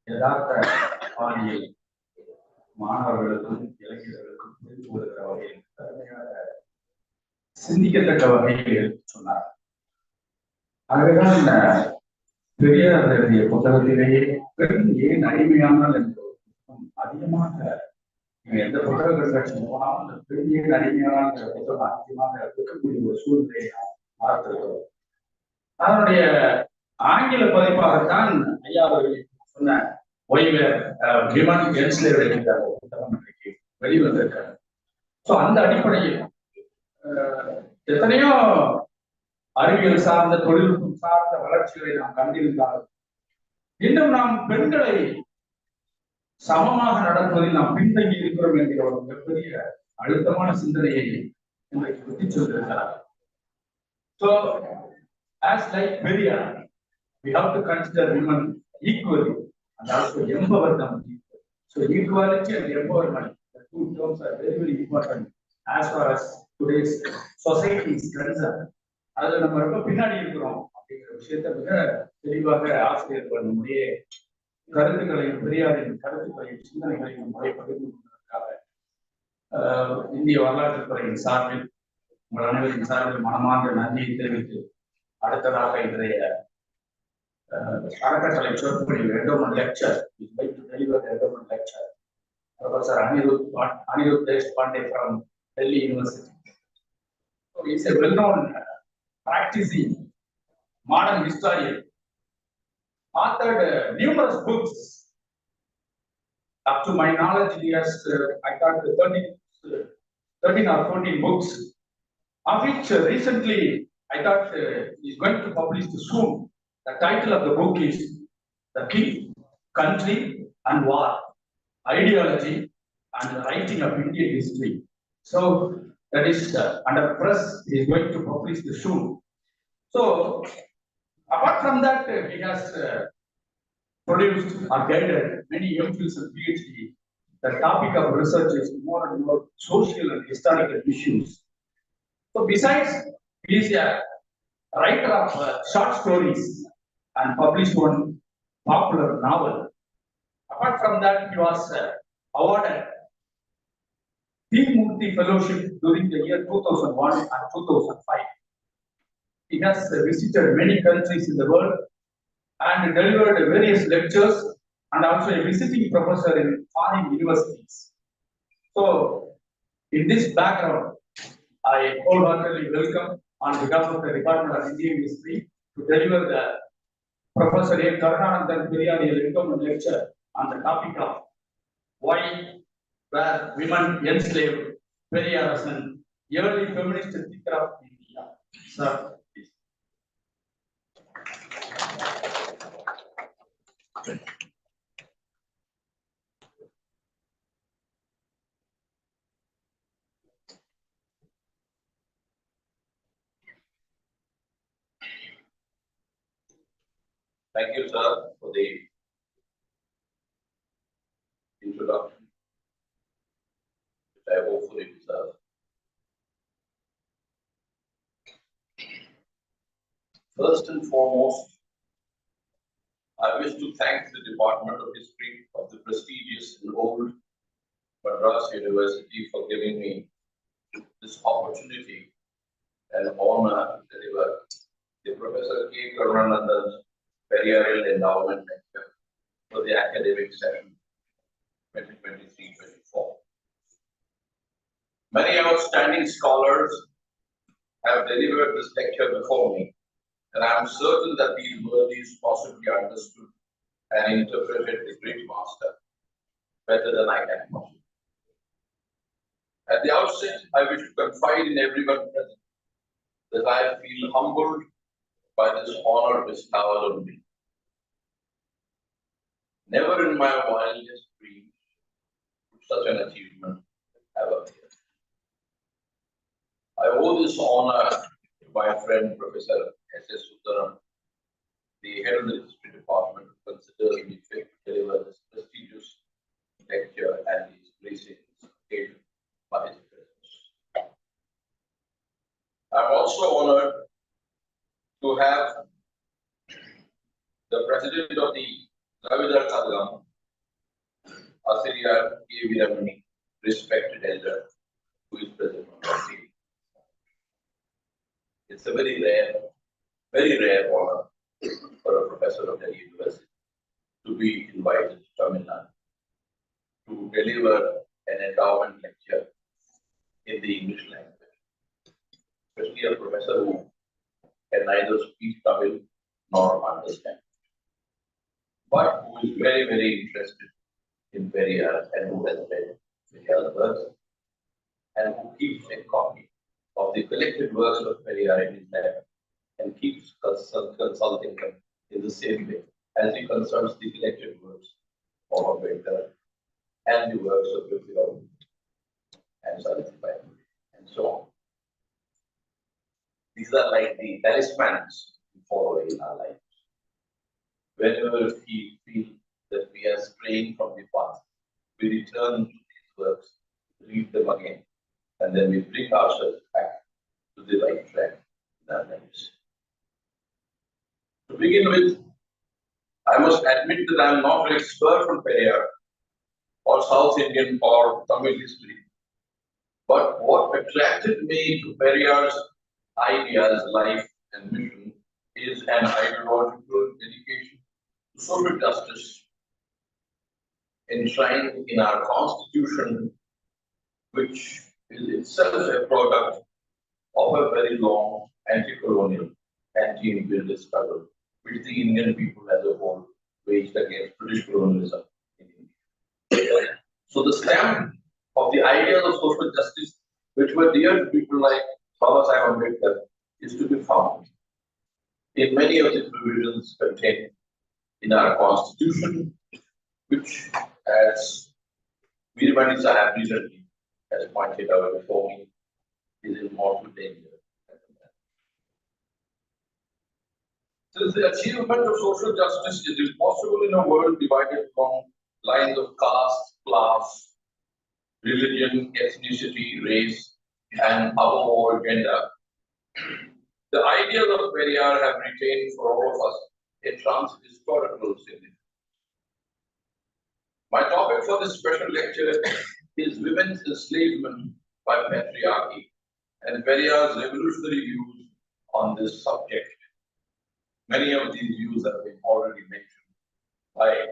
யதார்த்த பாணியில் மாணவர்களுக்கும் இளைஞர்களுக்கும் புரிந்து வருகிற வகையில் திறமையாக சிந்திக்கத்தக்க வகையில் சொன்னார். ஆகவேதான் இந்த பெரியார் எழுதிய புத்தகத்திலேயே பெண் ஏன் அடிமையானால் என்ற அதிகமாக எந்த புத்தக கண்காட்சி போனாலும் அந்த பெண் ஏன் அடிமையானால் என்ற புத்தகம் அதிகமாக இருக்கக்கூடிய ஒரு சூழ்நிலையை நாம் பார்த்திருக்கிறோம். அதனுடைய ஆங்கில பதிப்பாகத்தான் ஐயா அவர்கள் சொன்ன புத்தகம் இன்றைக்கு வெளிவந்திருக்காங்க. ஸோ அந்த அடிப்படையில் எத்தனையோ அறிவியல் சார்ந்த தொழில்நுட்பம் சார்ந்த வளர்ச்சிகளை நாம் கண்டிருந்தாலும் இன்னும் நாம் பெண்களை சமமாக நடப்பதில் நாம் பின்தங்கி இருக்கிறோம் என்கிற ஒரு மிகப்பெரிய அழுத்தமான சிந்தனையை இன்றைக்கு விட்டு சொல்லியிருக்கிறார். So, as like Periyar, we have to consider women equally and also empower them equally. So, equality and empowerment, the two terms are very, very important as far as today's society is concerned. அதில் நம்ம ரொம்ப பின்னாடி இருக்கிறோம் அப்படிங்கிற விஷயத்தை மிக தெளிவாக ஆசிரியர்கள் நம்முடைய கருத்துக்களையும் பெரியாரின் கருத்துக்களையும் சிந்தனைகளையும் நம்முடைய பகிர்ந்து கொண்டதற்காக இந்திய வரலாற்றுத்துறையின் சார்பில் உங்கள் அனைவரின் சார்பில் மனமார்ந்த நன்றியை தெரிவித்து அடுத்ததாக இன்றைய அறக்கட்டளை சொற்பொழிவு endowment lecture is going to deliver the endowment lecture. Professor Aniru deshponde from Delhi University. So he is a well-known practicing modern historian, authored numerous books. Up to my knowledge, he has, I thought, 13 or 14 books, of which recently I thought he is going to publish soon. The title of the book is The King, Country and War, Ideology and the Writing of Indian History. So that is under press, he is going to publish soon. So apart from that, he has produced or guided many MPhils and PhD. The topic of research is more and more social and historical issues. So besides, he is a writer of short stories and published one popular novel. Apart from that, he was awarded Murthy Fellowship during the year 2001 and 2005. He has visited many countries in the world and delivered various lectures and also a visiting professor in foreign universities. So, in this background, I wholeheartedly welcome on behalf of the Department of Indian History to deliver the Professor A. Karunanandan Periyar endowment lecture on the topic of why were women enslaved, Periyar as an early feminist thinker of India. Sir, please. Thank you, sir, for the introduction, which I hopefully deserve. First and foremost, I wish to thank the Department of History of the prestigious and old Madras University for giving me this opportunity and honor to deliver the Professor K. Karunanandan's Periyar Endowment Lecture for the academic session 2023-24. Many outstanding scholars have delivered this lecture before me, and I am certain that these worthies possibly understood and interpreted the great master better than I can possibly. At the outset, I wish to confide in everyone present that I feel humbled by this honor bestowed on me. Never in my wildest dreams would such an achievement have appeared. I owe this honor to my friend Professor S.S. Suttaram, the head of the History Department, who considers me fit to deliver this prestigious lecture and is gracing this occasion by his presence. I'm also honored to have the President of the Dravidar Kadam, Asiriya K. Veeramani, respected elder, who is present on the stage. It's a very rare honor for a professor of Delhi University to be invited to Tamil Nadu to deliver an endowment lecture in the English language, especially a professor who can neither speak Tamil nor understand, but who is very interested in Periyar and who has read Periyar's works and who keeps a copy of the collected works of Periyar in his lab and keeps consulting them in the same way as he consults the collected works of Ambedkar and the works of Yogi and Savitribai and so on. These are like the talismans we follow in our lives. Whenever we feel that we are straying from the path, we return to these works, read them again, and then we bring ourselves back to the right track in our lives. To begin with, I must admit that I am not an expert on Periyar or South Indian or Tamil history. But what attracted me to Periyar's ideas, life, and mission is an ideological dedication to social justice enshrined in our constitution, which is itself a product of a very long anti-colonial, anti-imperialist struggle, which the Indian people as a whole waged against British colonialism in India. So the stamp of the ideas of social justice, which were dear to people like Baba Saheb Ambedkar, is to be found in many of the provisions contained in our constitution, which, as Veeramani Sahab recently has pointed out before me, is in mortal danger. Since the achievement of social justice is impossible in a world divided along lines of caste, class, religion, ethnicity, race, and above all gender, the ideas of Periyar have retained for all of us a trans-historical significance. My topic for this special lecture is women's enslavement by patriarchy and Periyar's revolutionary views on this subject. Many of these views have been already mentioned by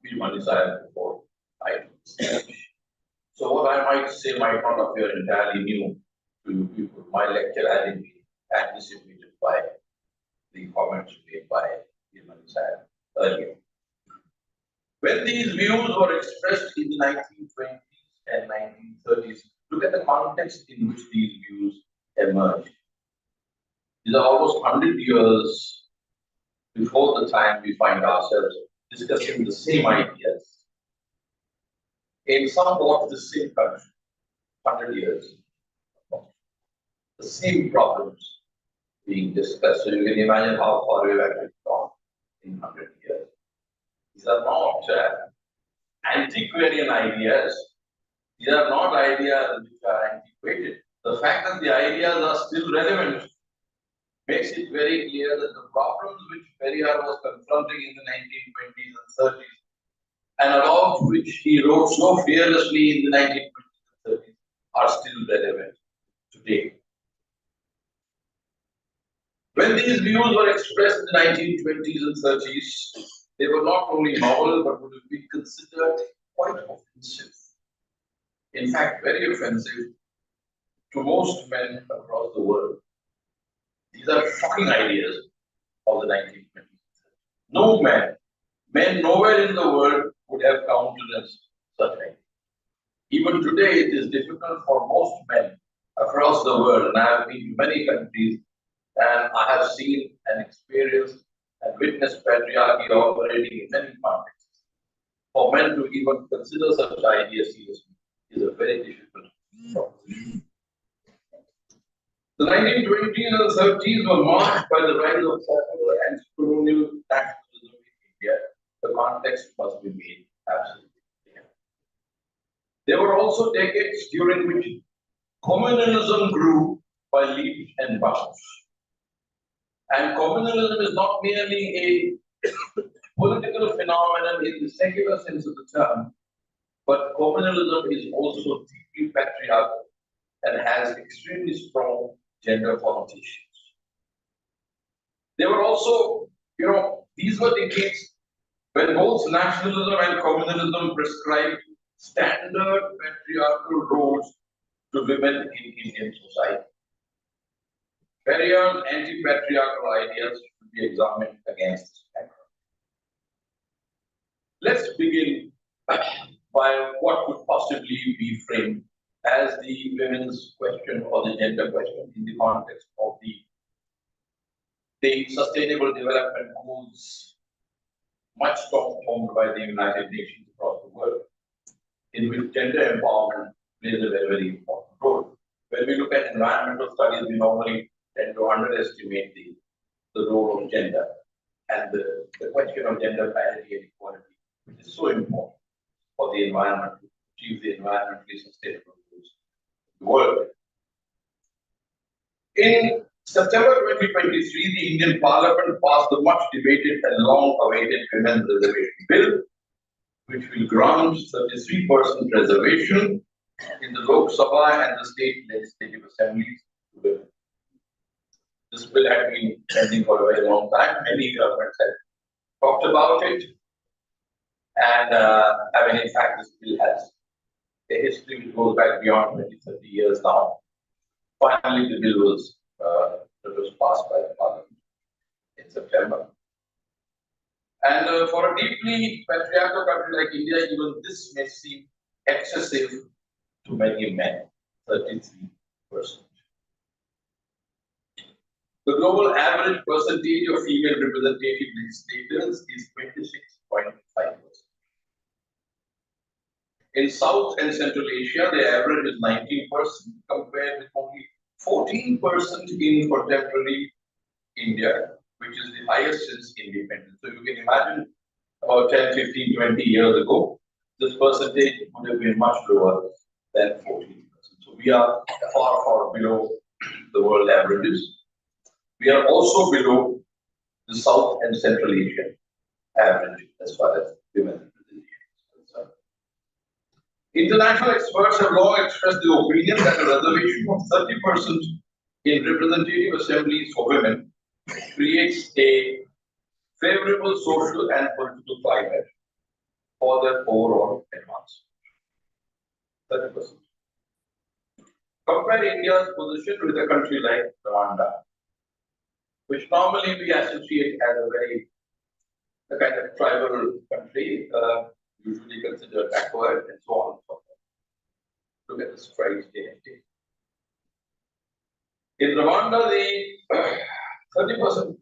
Veeramani Sahab before I do this. So what I might say might not appear entirely new to you people. My lecture having been anticipated by the comments made by Veeramani Sahab earlier. When these views were expressed in the 1920s and 1930s, look at the context in which these views emerged. These are almost 100 years before the time we find ourselves discussing the same ideas in somewhat the same country, 100 years. The same problems being discussed. So you can imagine how far we've actually gone in 100 years. These are not antiquarian ideas. These are not ideas which are antiquated. The fact that the ideas are still relevant makes it very clear that the problems which Periyar was confronting in the 1920s and 30s, and about which he wrote so fearlessly in the 1920s and 30s, are still relevant today. When these views were expressed in the 1920s and 30s, they were not only novel but would have been considered quite offensive. In fact, very offensive to most men across the world. These are shocking ideas of the 1920s. No men nowhere in the world would have countenanced such ideas. Even today, it is difficult for most men across the world, and I have been to many countries, and I have seen and experienced and witnessed patriarchy operating in many contexts. For men to even consider such ideas seriously is a very difficult proposition. The 1920s and 30s were marked by the rise of popular anti-colonial nationalism in India. The context must be made absolutely clear. There were also decades during which communalism grew by leaps and bounds. And communalism is not merely a political phenomenon in the secular sense of the term, but communalism is also deeply patriarchal and has extremely strong gender connotations. There were also, these were decades when both nationalism and communalism prescribed standard patriarchal roles to women in Indian society. Periyar's anti-patriarchal ideas should be examined against this background. Let's begin by what could possibly be framed as the women's question or the gender question in the context of the Sustainable Development Goals, much formed by the United Nations across the world, in which gender empowerment plays a very, very important role. When we look at environmental studies, we normally tend to underestimate the role of gender and the question of gender parity and equality, which is so important for the environment to achieve the environmentally sustainable goals of the world. In September 2023, the Indian Parliament passed the much debated and long-awaited Women's Reservation Bill, which will grant 33% reservation in the Lok Sabha and the state legislative assemblies to women. This bill had been pending for a very long time. Many governments had talked about it. And in fact, this bill has a history which goes back beyond 20, 30 years now. Finally, the bill was passed by the Parliament in September. And for a deeply patriarchal country like India, even this may seem excessive to many men, 33%. The global average percentage of female representative legislators is 26.5%. In South and Central Asia, the average is 19%, compared with only 14% in contemporary India, which is the highest since independence. So you can imagine about 10, 15, 20 years ago, this percentage would have been much lower than 14%. So we are far, far below the world averages. We are also below the South and Central Asian average as far as women representation is concerned. International experts have long expressed the opinion that a reservation of 30% in representative assemblies for women creates a favorable social and political climate for their overall advancement. 30%. Compare India's position with a country like Rwanda, which normally we associate as a kind of tribal country, usually considered backward and so on and so forth. Look at the strides they have taken. In Rwanda, the 30%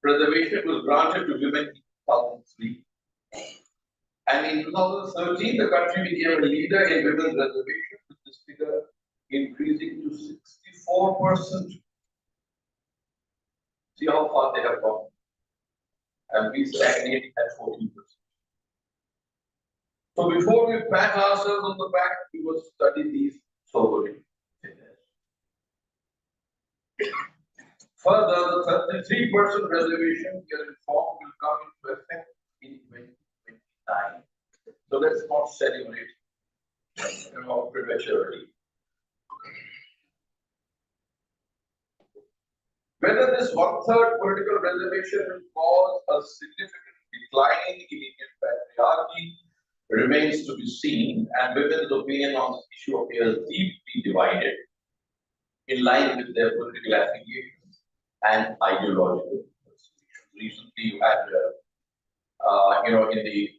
reservation was granted to women in 2003. And in 2013, the country became a leader in women's reservation, with this figure increasing to 64%. See how far they have gone. And we stagnate at 14%. So before we pat ourselves on the back, we must study these soberly. Further, the 33% reservation we are informed will come into effect in 2029. So let's not celebrate prematurely. Whether this one-third political reservation will cause a significant decline in Indian patriarchy remains to be seen, and women's opinion on this issue appears deeply divided, in line with their political affiliations and ideological persuasions. Recently, you had, in the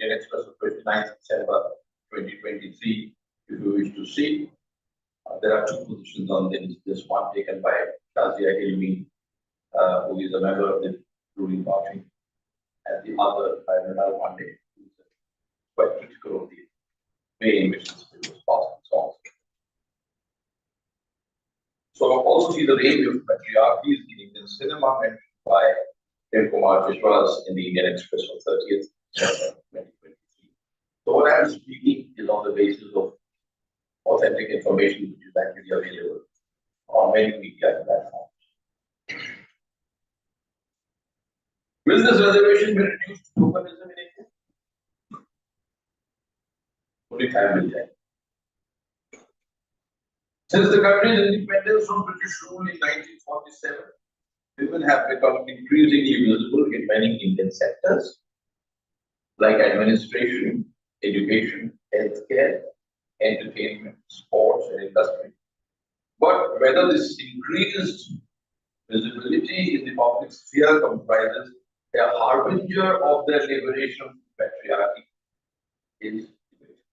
Indian Express of 29th December 2023, if you wish to see, there are two positions on this. This one taken by Shazia Ilmi, who is a member of the ruling party, and the other by Mrinal Pandey, who is quite critical of the way in which this bill was passed and so on. So also see the range of patriarchies in Indian cinema mentioned by M. Kumar Vishwas in the Indian Express on 30th December 2023. So what I am speaking is on the basis of authentic information which is actually available on many media platforms. Will this reservation be reduced to tokenism in India? Only time will tell. Since the country's independence from British rule in 1947, women have become increasingly visible in many Indian sectors like administration, education, healthcare, entertainment, sports, and industry. But whether this increased visibility in the public sphere comprises a harbinger of their liberation from patriarchy is debatable.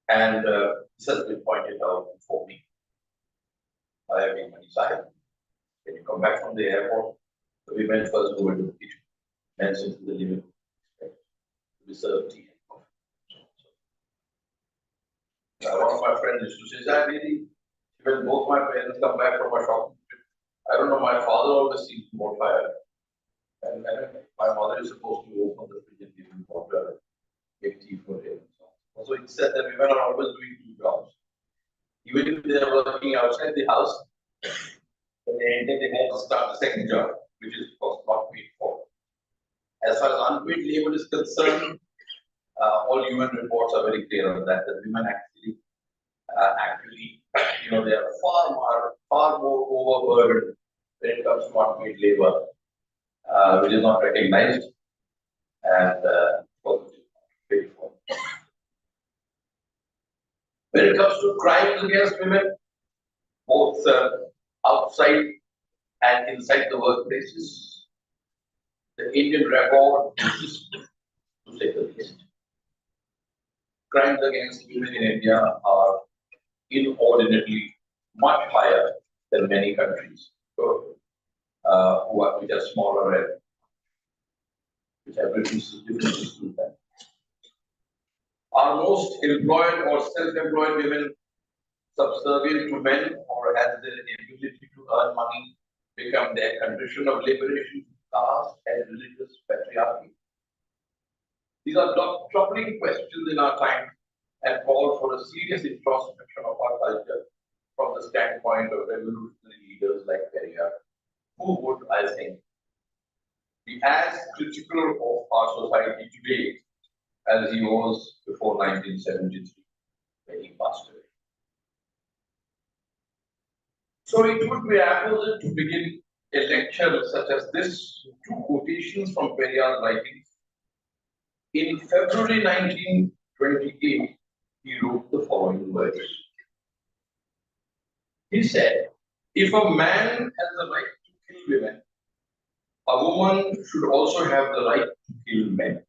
And this has been pointed out before me. I have been Sahib. When you come back from the airport, the women first go into the kitchen, men sit in the living room, to be served tea and coffee. One of my friends used to say, "That really, when both my parents come back from a shopping trip, I don't know, my father always seems more tired. And my mother is supposed to open the fridge and give him water, make tea for him. Also, it said that women are always doing two jobs. Even if they are working outside the house, when they enter, they have to start the second job, which is of course not paid for. As far as unpaid labor is concerned, all human reports are very clear on that. That women actually, they are far more overburdened when it comes to unpaid labor, which is not recognized and paid for. When it comes to crimes against women, both outside and inside the workplaces, the Indian record is, to say the least. Crimes against women in India are inordinately much higher than many countries, which are smaller and which have differences to them. Are most employed or self-employed women subservient to men, or has their ability to earn money become their condition of liberation from caste and religious patriarchy? These are troubling questions in our time and call for a serious introspection of our culture from the standpoint of revolutionary leaders like Periyar, who would, I think, be as critical of our society today as he was before 1973 when he passed away. So it would be apposite to begin a lecture such as this with two quotations from Periyar's writings. In February 1928, he wrote the following words. He said, "If a man has the right to kill women, a woman should also have the right to kill men.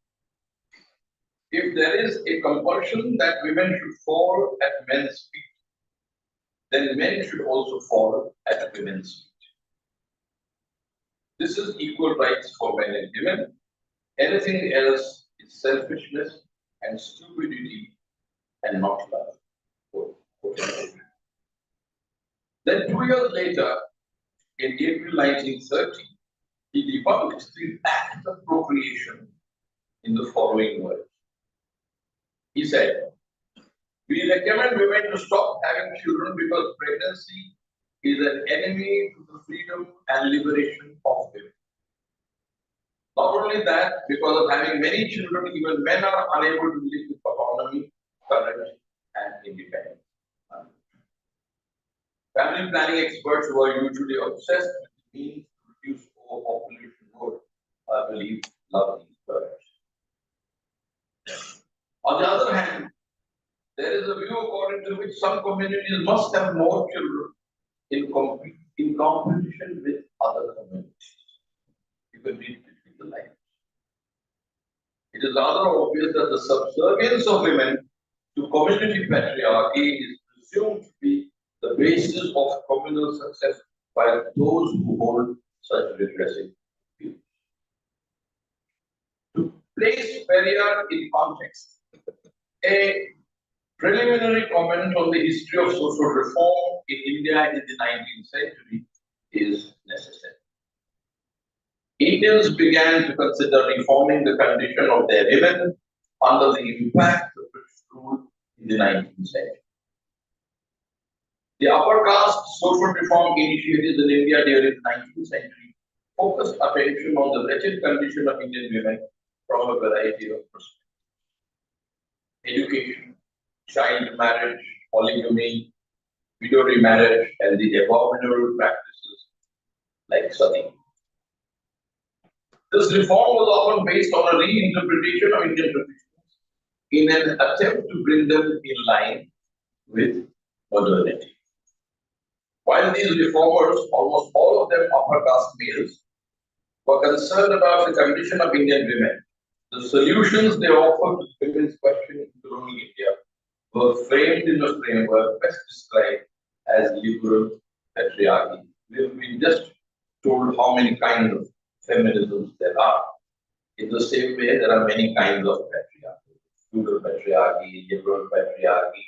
If there is a compulsion that women should fall at men's feet, then men should also fall at women's feet. This is equal rights for men and women. Anything else is selfishness and stupidity and not love." Then 2 years later, in April 1930, he debunked the act of procreation in the following words. He said, "We recommend women to stop having children because pregnancy is an enemy to the freedom and liberation of women. Not only that, because of having many children, even men are unable to live with autonomy, courage, and independence." Family planning experts who are usually obsessed with the means to reduce overpopulation would, I believe, love these words. On the other hand, there is a view according to which some communities must have more children in competition with other communities. You can read between the lines. It is rather obvious that the subservience of women to community patriarchy is presumed to be the basis of communal success by those who hold such regressive views. To place Periyar in context, a preliminary comment on the history of social reform in India in the 19th century is necessary. Indians began to consider reforming the condition of their women under the impact of British rule in the 19th century. The upper caste social reform initiatives in India during the 19th century focused attention on the wretched condition of Indian women from a variety of perspectives. Education, child marriage, polygamy, widow remarriage, and the abominable practices like sati. This reform was often based on a reinterpretation of Indian traditions in an attempt to bring them in line with modernity. While these reformers, almost all of them upper caste males, were concerned about the condition of Indian women, the solutions they offered to women's question in colonial India were framed in a framework best described as liberal patriarchy. We just told how many kinds of feminisms there are. In the same way, there are many kinds of patriarchy. Feudal patriarchy, liberal patriarchy.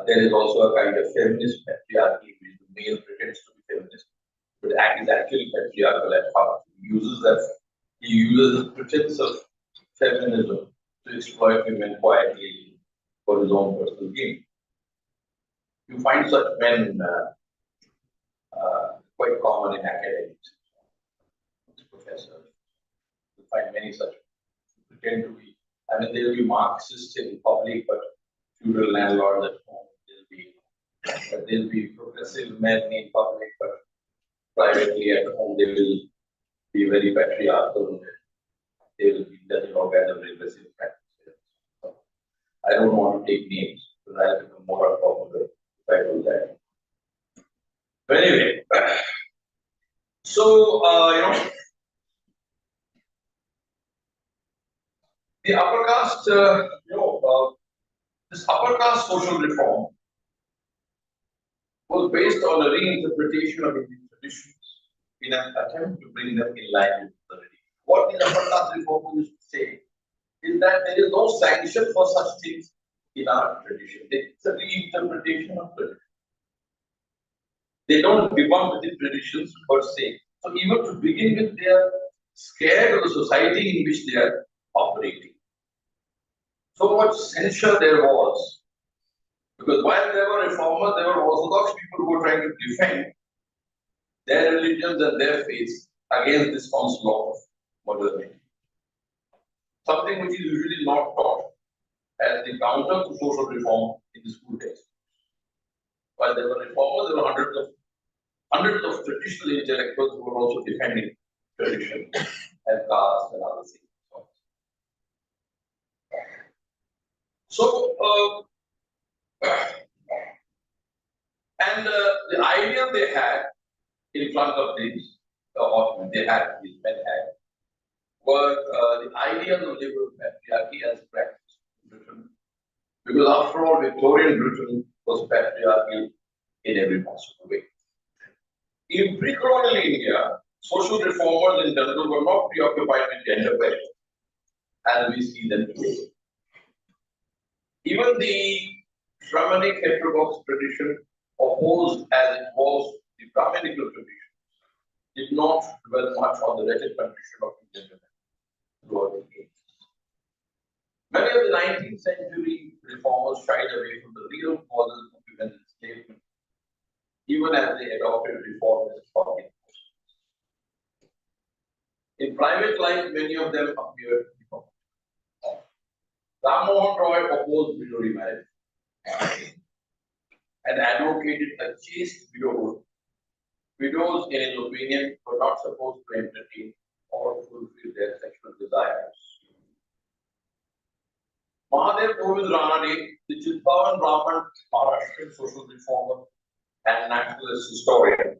There is also a kind of feminist patriarchy, which the male pretends to be feminist, but is actually patriarchal at heart. He uses the pretense of feminism to exploit women quietly for his own personal gain. You find such men quite common in academics. Professors. You find many such pretend to be. I mean, they'll be Marxists in public, but feudal landlords at home. They'll be progressive men in public, but privately at home they will be very patriarchal. They will be judging all kinds of regressive practices. So, I don't want to take names because I'll become more unpopular if I do that. But anyway, so the upper caste, this upper caste social reform was based on a reinterpretation of Indian traditions in an attempt to bring them in line with modernity. What the upper caste reform used to say is that there is no sanction for such things in our tradition. It's a reinterpretation of tradition. They don't debunk the traditions per se. So even to begin with, they are scared of the society in which they are operating. So much censure there was. Because while there were reformers, there were orthodox people who were trying to defend their religions and their faiths against this onslaught of modernity. Something which is usually not taught as the counter to social reform in the school textbooks. While there were reformers, there were hundreds of traditional intellectuals who were also defending tradition and caste and other things. So, the idea they had in front of these, or these men had, were the ideas of liberal patriarchy as practiced in Britain. Because after all, Victorian Britain was patriarchal in every possible way. In pre-colonial India, social reformers in general were not preoccupied with gender questions as we see them today. Even the Brahmanic heterodox tradition, opposed as it was the Brahmanical tradition, did not dwell much on the wretched condition of Indian women throughout the ages. Many of the 19th century reformers shied away from the real causes of women's enslavement, even as they adopted reformist public. In private life, many of them appeared hypocritical. Ram Mohan Roy opposed widow remarriage and advocated a chaste widowhood. Widows, in his opinion, were not supposed to entertain or fulfill their sexual desires. Mahadev Govind Ranade, the Chitpavan Brahman Maharashtrian social reformer and nationalist historian,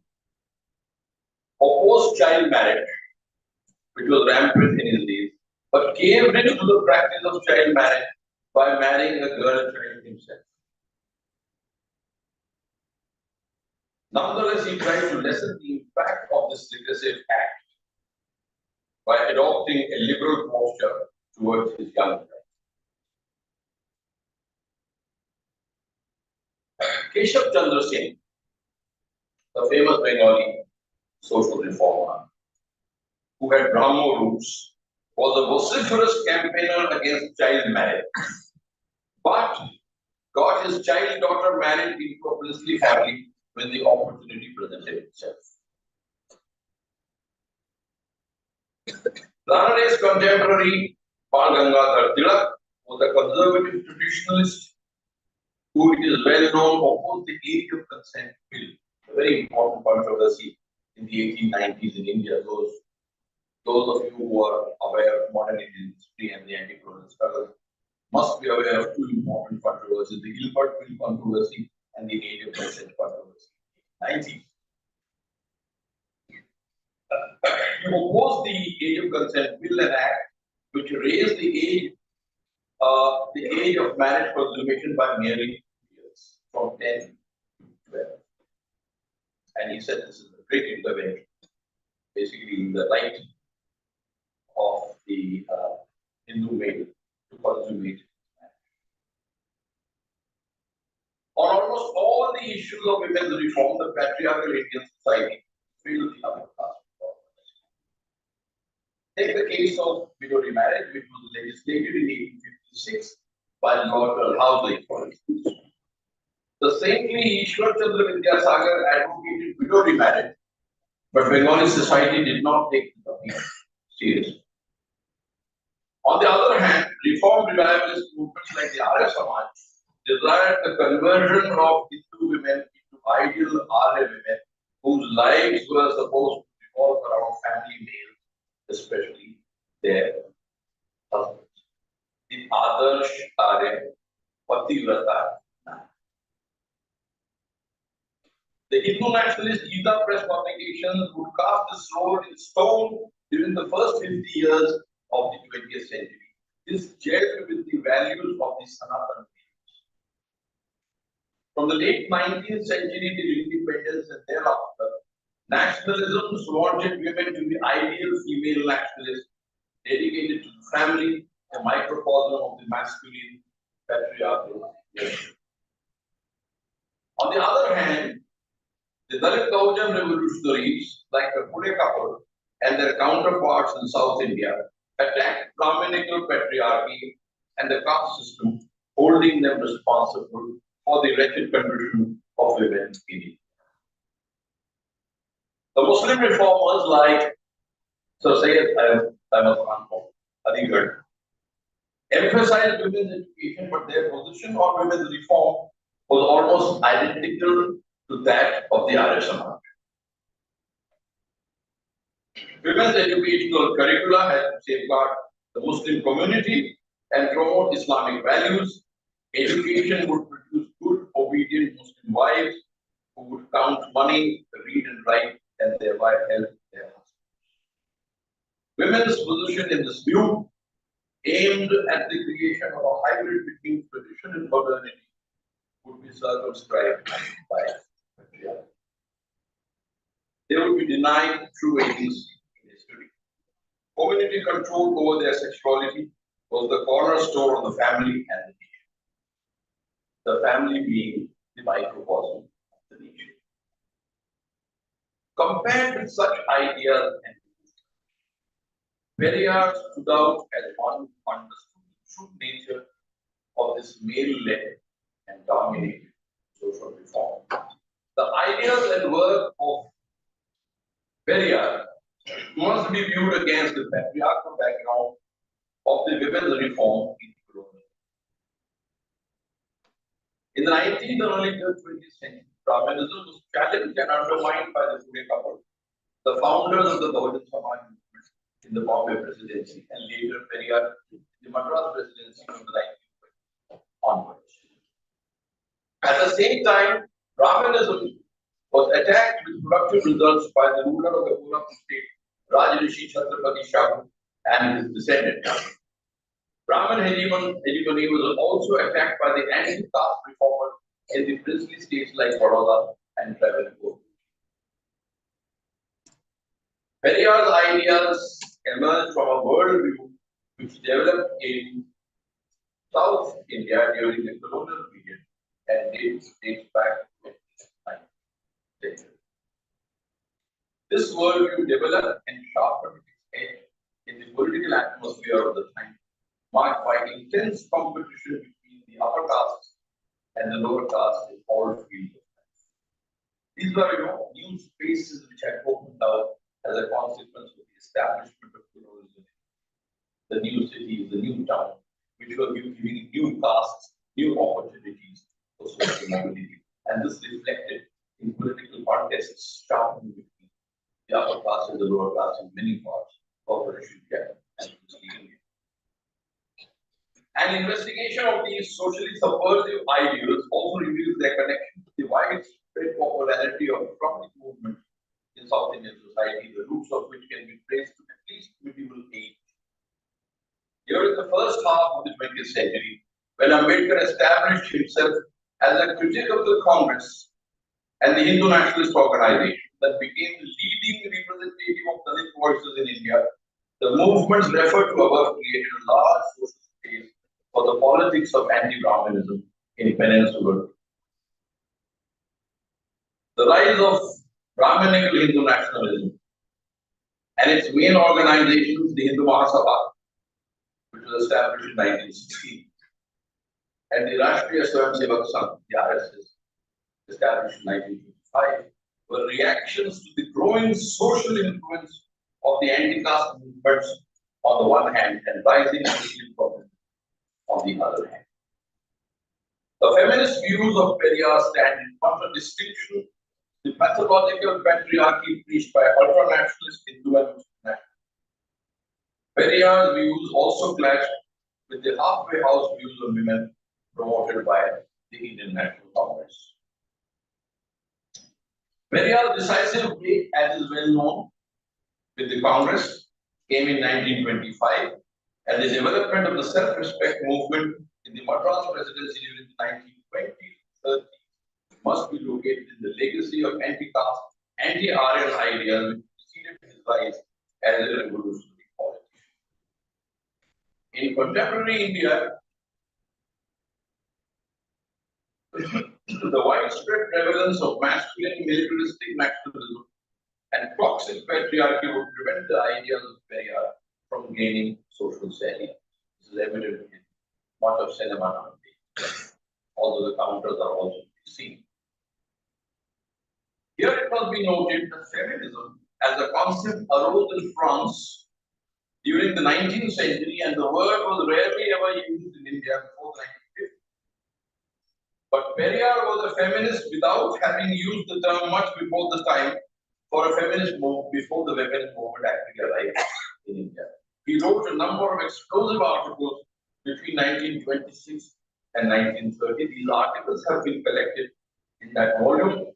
opposed child marriage, which was rampant in his days, but caved into the practice of child marriage by marrying a girl child himself. Nonetheless, he tried to lessen the impact of this regressive act by adopting a liberal posture towards his young child. Keshav Chandra Singh, the famous Bengali social reformer, who had Brahmo roots, was a vociferous campaigner against child marriage, but got his child daughter married into a princely family when the opportunity presented itself. Rana Ray's contemporary Bal Gangadhar Tilak was a conservative traditionalist who it is well known opposed the age of consent bill, a very important controversy in the 1890s in India. Those of you who are aware of modern Indian history and the anti-colonial struggle must be aware of two important controversies, the Gilbert Bill controversy and the age of consent controversy. 90s. He opposed the age of consent bill and act which raised the age of marriage consummation by nearly 2 years, from 10 to 12. And he said this is a great intervention, basically in the right of the Hindu male to consummate marriage. On almost all the issues of women's reform, the patriarchal Indian society failed the upper caste. Take the case of widow remarriage, which was legislated in 1856 by Lord Housing, for instance. The saintly Ishwar Chandra Vidyasagar advocated widow remarriage, but Bengali society did not take the appeal seriously. On the other hand, reform revivalist movements like the Arya Samaj desired the conversion of Hindu women into ideal Arya women whose lives were supposed to revolve around family males, especially their husbands. The Adarsh Arya Pativrata. The Hindu nationalist Gita Press publications would cast this role in stone during the first 50 years of the 20th century. This gelled with the values of the Sanatana. From the late 19th century till independence and thereafter, nationalisms wanted women to be ideal female nationalists, dedicated to the family, a microcosm of the masculine patriarchal nation. On the other hand, the Dalit Gaujam revolutionaries, like the Pune couple and their counterparts in South India, attacked Brahminical patriarchy and the caste system, holding them responsible for the wretched condition of women in India. The Muslim reformers like Sir Syed Ahmad Khan of Aligarh emphasized women's education, but their position on women's reform was almost identical to that of the Arya Samaj. Women's educational curricula has to safeguard the Muslim community and promote Islamic values. Education would produce good, obedient Muslim wives who would count money, read and write, and thereby help their husbands. Women's position in this view aimed at the creation of a hybrid between tradition and modernity would be circumscribed by patriarchy. They would be denied true agency in history. Community control over their sexuality was the cornerstone of the family and the nation. The family being the microcosm of the nation. Compared with such ideas and Periyar stood out as one who understood the true nature of this male-led and dominated social reform. The ideas and work of Periyar must be viewed against the patriarchal background of the women's reform in colonial. In the 19th and early 20th century, Brahmanism was challenged and undermined by the Pune couple, the founders of the Gaudin Samaj movement in the Bombay presidency, and later Periyar in the Madras presidency from the 1920s onwards. At the same time, Brahmanism was attacked with productive results by the ruler of the Purapur state, Rajrishi Chhatrapati Shahu and his descendants. Brahmin hegemony was also attacked by the anti-caste reformers in the princely states like Baroda and Travancore. Periyar's ideas emerged from a worldview which developed in South India during the colonial period and dates back to the 19th century. This worldview developed and sharpened its edge in the political atmosphere of the time, marked by intense competition between the upper castes and the lower castes in all fields of life. These were, new spaces which had opened out as a consequence of the establishment of the new cities, the new towns, which were giving new castes, new opportunities for social mobility. And this reflected in political contests starting between the upper class and the lower class in many parts of British India and India. An investigation of these socially subversive ideals also reveals their connection to the widespread popularity of economic movement in South Indian society, the roots of which can be traced to at least medieval age. During the first half of the 20th century, when Ambedkar established himself as a critic of the Congress and the Hindu nationalist organization that became the leading representative of Dalit voices in India, the movements referred to above created a large social space for the politics of anti-Brahmanism in peninsular. The rise of Brahminical Hindu nationalism and its main organizations, the Hindu Mahasabha, which was established in 1916, and the Rashtriya Swayamsevak Sangh, the RSS, established in 1955, were reactions to the growing social influence of the anti-caste movements on the one hand and rising Muslim problems on the other hand. The feminist views of Periyar stand in contradistinction to the pathological patriarchy preached by ultra-nationalist Hindu and Muslim nationalists. Periyar's views also clashed with the halfway house views of women promoted by the Indian National Congress. Periyar's decisive break, as is well known, with the Congress came in 1925, and the development of the self-respect movement in the Madras presidency during the 1920s, 30s must be located in the legacy of anti-caste, anti-Aryan ideas which preceded his rise as a revolutionary politician. In contemporary India, the widespread prevalence of masculine militaristic nationalism and toxic patriarchy would prevent the ideas of Periyar from gaining social salience. This is evident in much of cinema nowadays, although the counters are also to be seen. Here it must be noted that feminism as a concept arose in France during the 19th century, and the word was rarely ever used in India before the 1950s. But Periyar was a feminist without having used the term much before the time for a feminist move, before the feminist movement actually arrived in India. He wrote a number of explosive articles between 1926 and 1930. These articles have been collected in that volume,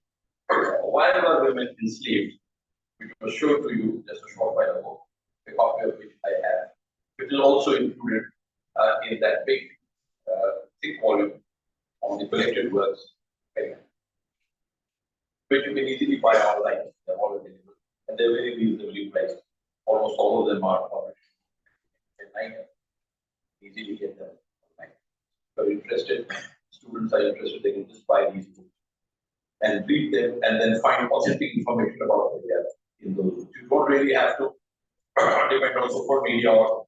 Why Were Women Enslaved, which was shown to you just a short while ago, a copy of which I have. It is also included in that big, thick volume on the collected works, which you can easily buy online. They're all available, and they're very reasonably priced. Almost all of them are published online. Easily get them online. If you're interested, students are interested, they can just buy these books and read them and then find authentic information about Periyar in those books. You don't really have to depend on social media or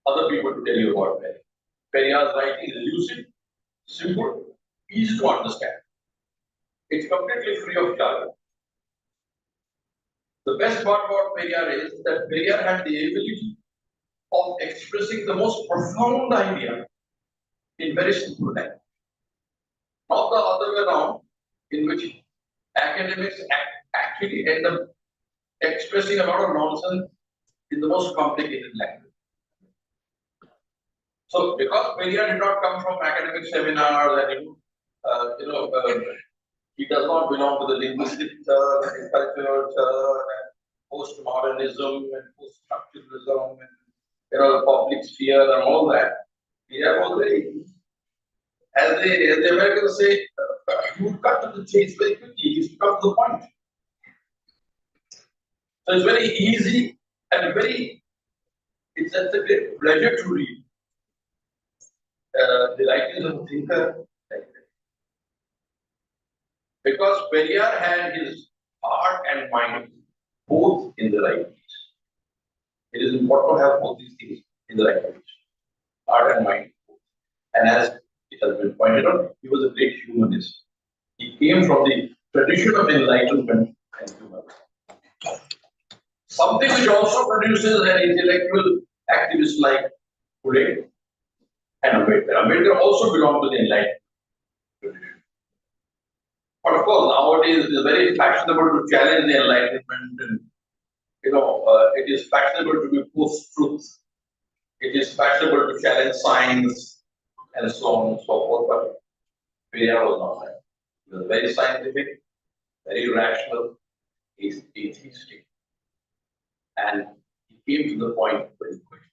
other people to tell you about Periyar. Periyar's writing is lucid, simple, easy to understand. It's completely free of jargon. The best part about Periyar is that Periyar had the ability of expressing the most profound idea in very simple language. Not the other way around, in which academics actually end up expressing a lot of nonsense in the most complicated language. So, because Periyar did not come from academic seminars and he does not belong to the linguistic church, and cultural church, and postmodernism and post-structuralism, and the public sphere and all that. Periyar was very, as the Americans say, he would cut to the chase very quickly. He used to come to the point. So it's very easy and it's a great pleasure to read the writings of a thinker like that. Because Periyar had his heart and mind both in the right place. It is important to have both these things in the right place. Heart and mind. And as it has been pointed out, he was a great humanist. He came from the tradition of enlightenment and humanism. Something which also produces an intellectual activist like Today, and Ambedkar. Ambedkar also belonged to the enlightened tradition. But of course, nowadays it is very fashionable to challenge the enlightenment, and it is fashionable to be post-truth. It is fashionable to challenge science and so on and so forth. But Periyar was not that. He was very scientific, very rational, atheistic, and he came to the point very quickly.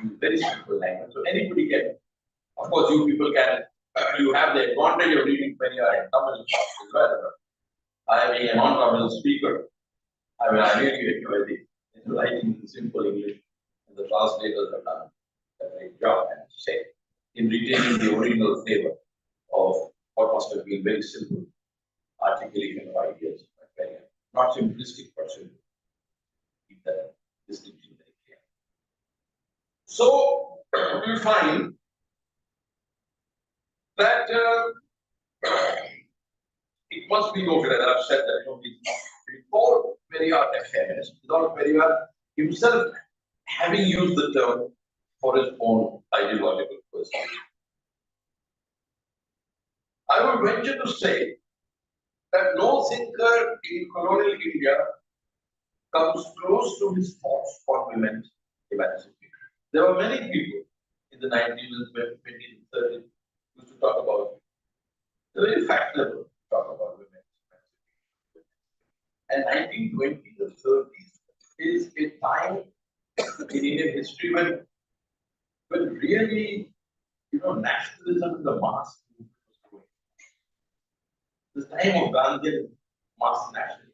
In very simple language. So anybody can, of course, you people can, you have the advantage of reading Periyar in Tamil as well. I being a non-Tamil speaker, I really enjoy the writing in simple English, and the translators have done a great job, I have to say, in retaining the original flavor of what must have been very simple articulation of ideas, but very not simplistic, but simple. Keep that distinction very clear. So we find that it must be noted, as I've said, that before Periyar a feminist, without Periyar himself having used the term for his own ideological purposes. I would venture to say that no thinker in colonial India comes close to his thoughts on women's emancipation. There were many people in the 19th and 20th and 30s who used to talk about, they're very fashionable to talk about women's emancipation. And 1920s and 30s is a time in Indian history when really, nationalism in the mass movement was growing. The time of Gandhian mass nationalism.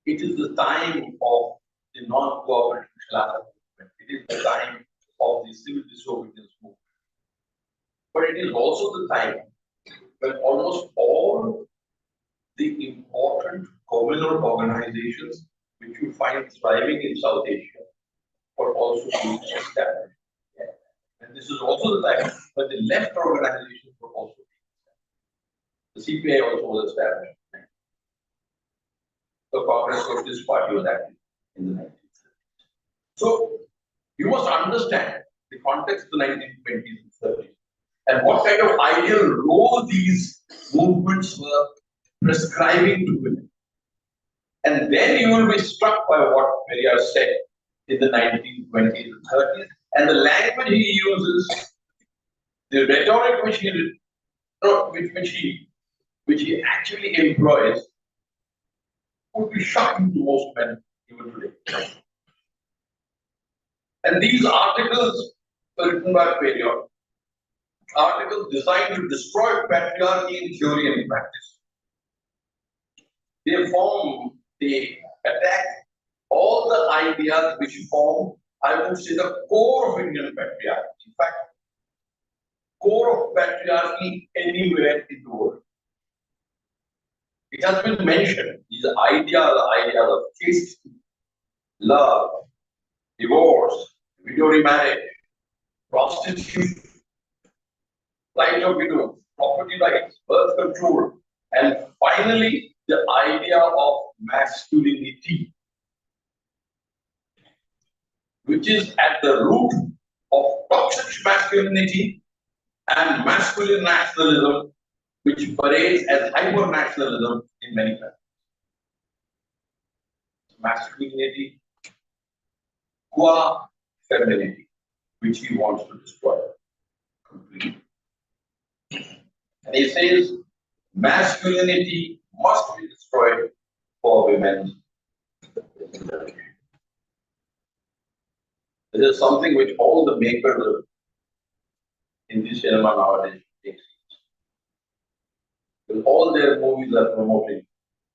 It is the time of the non-cooperative class movement. It is the time of the civil disobedience movement. But it is also the time when almost all the important communal organizations which you find thriving in South Asia were also being established. And this is also the time when the left organizations were also being established. The CPI also was established. The Congress Socialist Party was active in the 1930s. So you must understand the context of the 1920s and 30s and what kind of ideal role these movements were prescribing to women. And then you will be struck by what Periyar said in the 1920s and 30s and the language he uses, the rhetoric which he actually employs would be shocking to most men even today. And these articles were written by Periyar, articles designed to destroy patriarchy in theory and practice. They attack all the ideas which form, I would say, the core of Indian patriarchy. In fact, core of patriarchy anywhere in the world. It has been mentioned, these ideas of chastity, love, divorce, widow remarriage, prostitution, right of widows, property rights, birth control, and finally the idea of masculinity, which is at the root of toxic masculinity and masculine nationalism, which parades as hyper-nationalism in many countries. Masculinity, qua femininity, which he wants to destroy completely. And he says masculinity must be destroyed for women's liberation. This is something which all the makers of Hindi cinema nowadays take seriously. Because all their movies are promoting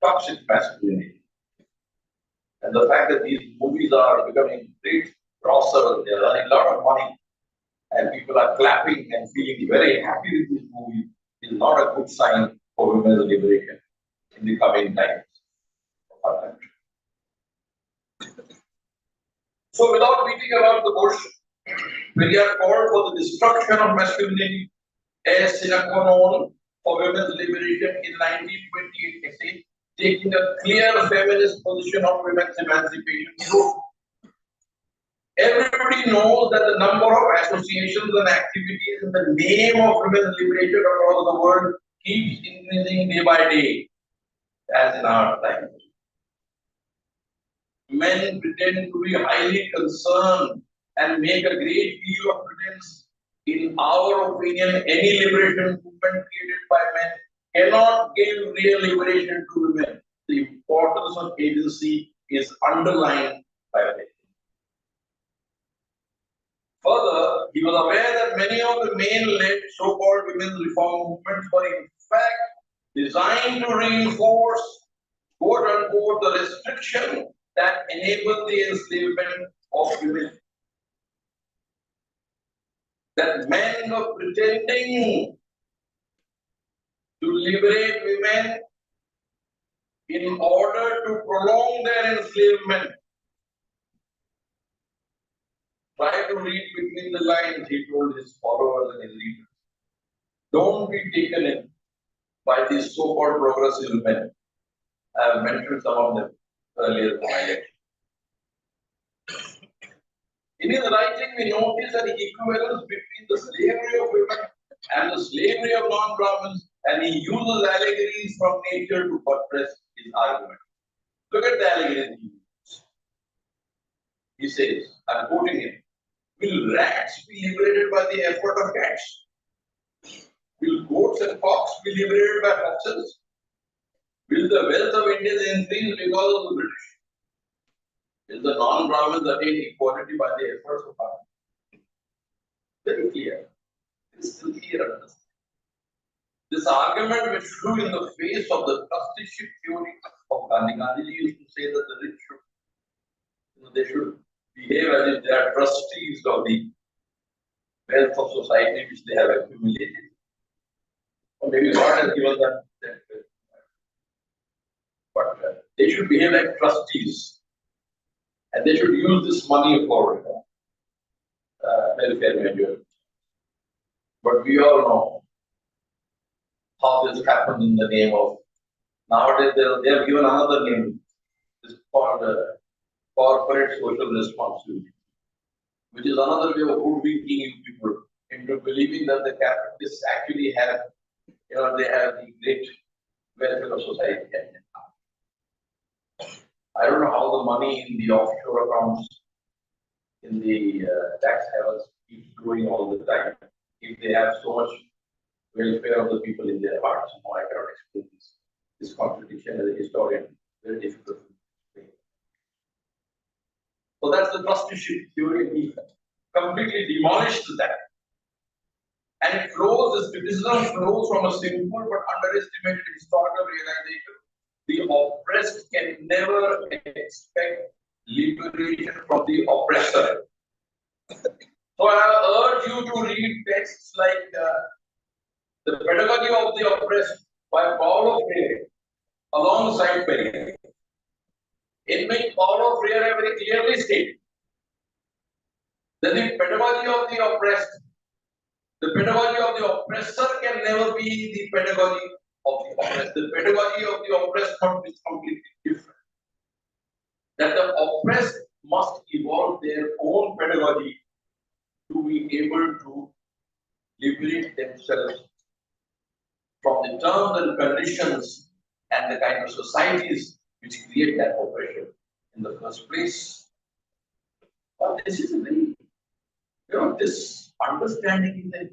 toxic masculinity. And the fact that these movies are becoming great grossers, they are earning a lot of money, and people are clapping and feeling very happy with these movies is not a good sign for women's liberation in the coming times of our country. So without beating around the bush, Periyar called for the destruction of masculinity as sine qua non for women's liberation in 1928 essay, taking a clear feminist position on women's emancipation. Everybody knows that the number of associations and activities in the name of women's liberation across the world keeps increasing day by day, as in our time. Men pretend to be highly concerned and make a great deal of pretense. In our opinion, any liberation movement created by men cannot give real liberation to women. The importance of agency is underlined by men. Further, he was aware that many of the male-led so-called women's reform movements were in fact designed to reinforce, quote unquote, the restriction that enabled the enslavement of women. That men were pretending to liberate women in order to prolong their enslavement. Try to read between the lines, he told his followers and his leaders. Don't be taken in by these so-called progressive men. I have mentioned some of them earlier in my lecture. In his writing, we notice an equivalence between the slavery of women and the slavery of non-Brahmins, and he uses allegories from nature to buttress his argument. Look at the allegories he uses. He says, I'm quoting him, will rats be liberated by the effort of cats? Will goats and cocks be liberated by foxes? Will the wealth of Indians increase because of the British? Will the non-Brahmins attain equality by the efforts of others? Very clear. Crystal clear. This argument which flew in the face of the trusteeship theory of Gandhi. Gandhi used to say that the rich should, they should behave as if they are trustees of the wealth of society which they have accumulated. Or maybe God has given them that but they should behave like trustees. And they should use this money for welfare measures. But we all know how this happens in the name of, nowadays they have given another name. It's called corporate social responsibility, which is another way of hoodwinking you people into believing that the capitalists actually have, they have the great welfare of society. I don't know how the money in the offshore accounts in the tax havens keeps growing all the time. If they have so much welfare of the people in their hearts, I cannot explain this. This contradiction as a historian, very difficult to explain. So that's the trusteeship theory. He completely demolished that. And it flows, this criticism flows from a simple but underestimated historical realization. The oppressed can never expect liberation from the oppressor. So I urge you to read texts like The Pedagogy of the Oppressed by Paulo Freire alongside Perry. In which Paulo Freire very clearly stated that the pedagogy of the oppressed, the pedagogy of the oppressor can never be the pedagogy of the oppressed. The pedagogy of the oppressed must be completely different. That the oppressed must evolve their own pedagogy to be able to liberate themselves from the terms and conditions and the kind of societies which create that oppression in the first place. But this is a very, this understanding is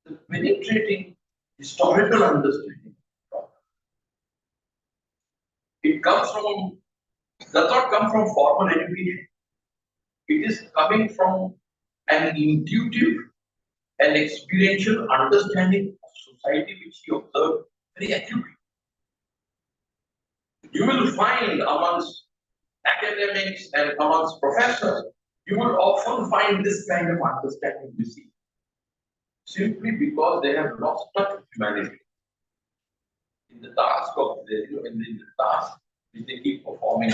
the penetrating historical understanding. It comes from, does not come from formal education. It is coming from an intuitive and experiential understanding of society which he observed very acutely. You will find amongst academics and amongst professors, you will often find this kind of understanding missing, simply because they have lost touch with humanity in the task of in the task which they keep performing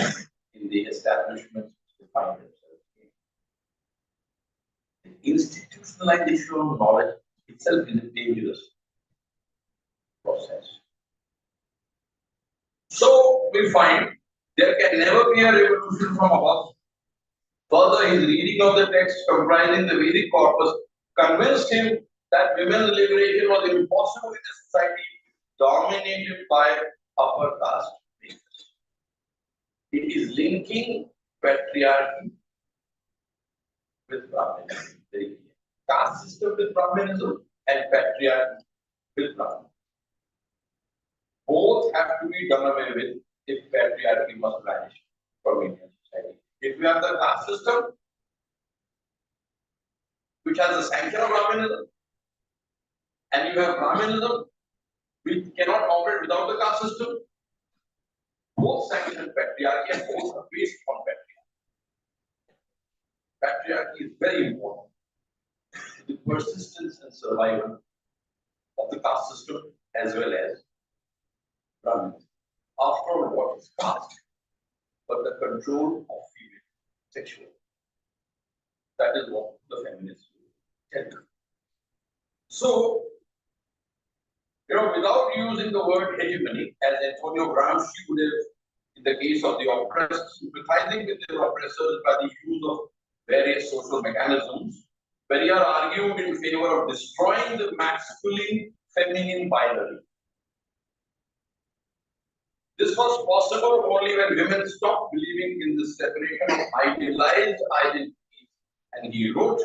in the establishments which they find themselves in. The institutionalization of knowledge itself is a dangerous process. So we find there can never be a revolution from above. Further, his reading of the text comprising the Vedic corpus convinced him that women's liberation was impossible in a society dominated by upper caste races. It is linking patriarchy with Brahmanism. Very clear. Caste system with Brahmanism and patriarchy with Brahmanism. Both have to be done away with if patriarchy must vanish from Indian society. If you have the caste system, which has the sanction of Brahmanism, and you have Brahmanism, which cannot operate without the caste system, both sanction patriarchy and both are based on patriarchy. Patriarchy is very important to the persistence and survival of the caste system as well as Brahmanism. After all, what is caste but the control of female sexuality? That is what the feminists tell you. So, without using the word hegemony, as Antonio Gramsci would have in the case of the oppressed, sympathizing with their oppressors by the use of various social mechanisms, Periyar argued in favor of destroying the masculine-feminine binary. This was possible only when women stopped believing in the separation of idealized identities. And he wrote,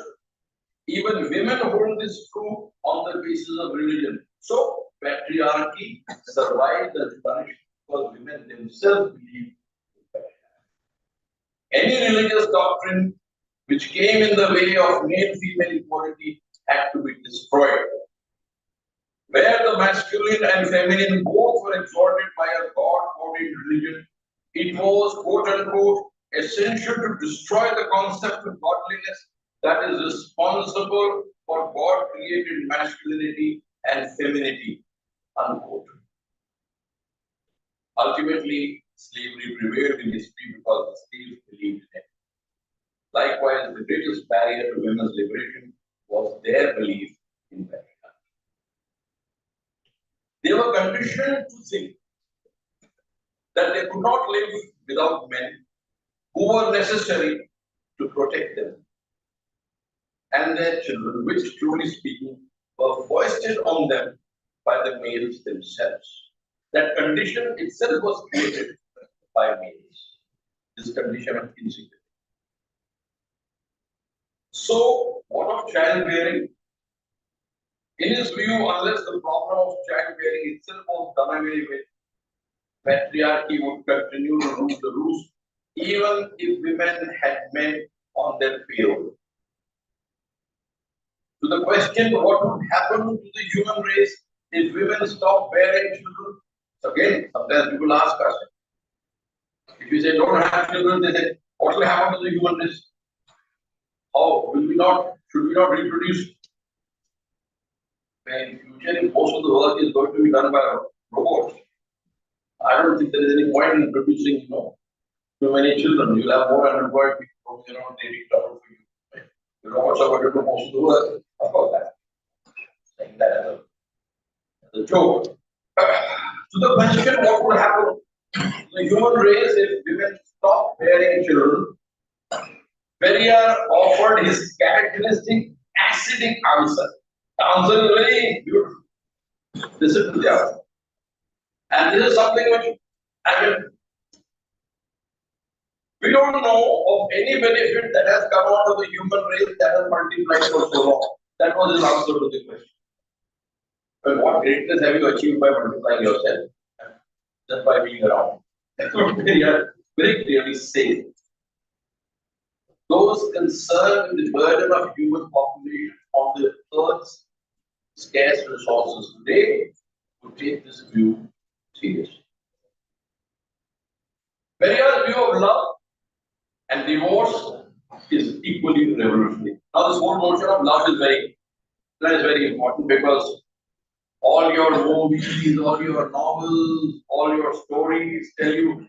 even women hold this true on the basis of religion. So, patriarchy survived and flourished because women themselves believed in patriarchy. Any religious doctrine which came in the way of male-female equality had to be destroyed. Where the masculine and feminine both were exalted by a God-ordained religion, it was, quote-unquote, essential to destroy the concept of godliness that is responsible for God-created masculinity and femininity, unquote. Ultimately, slavery prevailed in history because the slaves believed in it. Likewise, the greatest barrier to women's liberation was their belief in patriarchy. They were conditioned to think that they could not live without men who were necessary to protect them and their children, which, truly speaking, were foisted on them by the males themselves. That condition itself was created by males, this condition of insecurity. So, what of childbearing? In his view, unless the problem of childbearing itself was done away with, patriarchy would continue to rule the roost, even if women had men on their payroll. To the question, what would happen to the human race if women stop bearing children? So again, sometimes people ask us, if you say don't have children, they say, what will happen to the human race? How will we not, should we not reproduce? In future, if most of the work is going to be done by robots, I don't think there is any point in producing, too many children. You'll have more unemployed people taking trouble for you. Right? The robots are going to do most of the work. About that. Saying that as a joke. So the question, what would happen to the human race if women stop bearing children? Periyar offered his characteristic acidic answer. The answer is very beautiful. Listen to the answer. And this is something which, we don't know of any benefit that has come out of the human race that has multiplied for so long. That was his answer to the question. But what greatness have you achieved by multiplying yourself? Just by being around. That's what Periyar very clearly says. Those concerned with the burden of human population on the earth's scarce resources today would take this view seriously. Periyar's view of love and divorce is equally revolutionary. Now, this whole notion of love is very important because all your movies, all your novels, all your stories tell you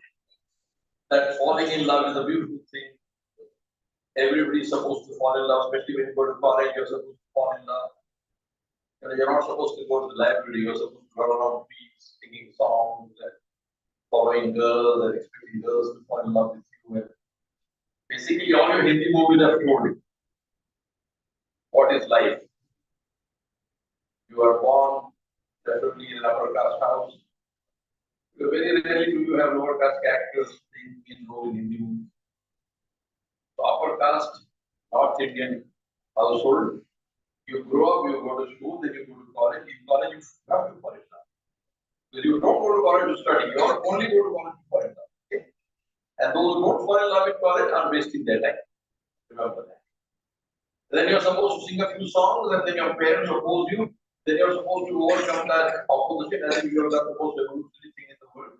that falling in love is a beautiful thing. Everybody is supposed to fall in love, especially when you go to college, you're supposed to fall in love. You're not supposed to go to the library, you're supposed to run around beats, singing songs, and following girls and expecting girls to fall in love with you. And Basically, all your Hindi movies have told you what is life. You are born preferably in an upper caste house. Very rarely do you have lower caste characters playing in role in Hindi movies. So upper caste, North Indian household, you grow up, you go to school, then you go to college. In college, you have to college now. Because you don't go to college to study, you only go to college to fall in love. Okay? And those who don't fall in love with college are wasting their time. Remember that. Then you're supposed to sing a few songs, and then your parents oppose you. Then you're supposed to overcome that opposition, and then you're the most revolutionary thing in the world